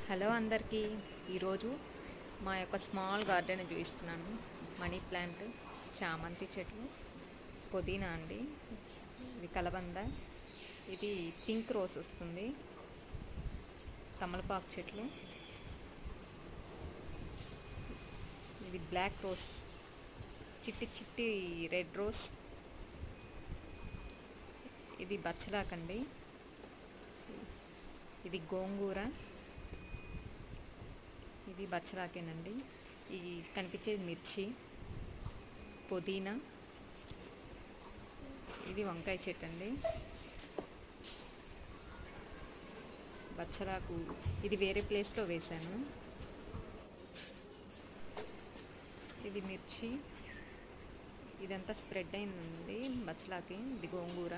Hello అందరికీ. ఈరోజు మా యొక్క స్మాల్ గార్డెన్ చూపిస్తున్నాను. మనీ ప్లాంట్, చామంతి చెట్లు, పుదీనా అండి, ఇది కలబంద, ఇది పింక్ రోజ్ వస్తుంది, తమలపాకు చెట్లు, ఇది బ్లాక్ రోజ్, చిట్టి చిట్టి రెడ్ రోజ్, ఇది బచ్చలాకండి, ఇది గోంగూర, ఇది బచ్చలాకేనండి. ఈ కనిపించేది మిర్చి, పుదీనా, ఇది వంకాయ చెట్టు అండి, బచ్చలాకు ఇది వేరే ప్లేస్లో వేశాను, ఇది మిర్చి, ఇదంతా స్ప్రెడ్ అయిందండి బచ్చలాకి, ఇది గోంగూర.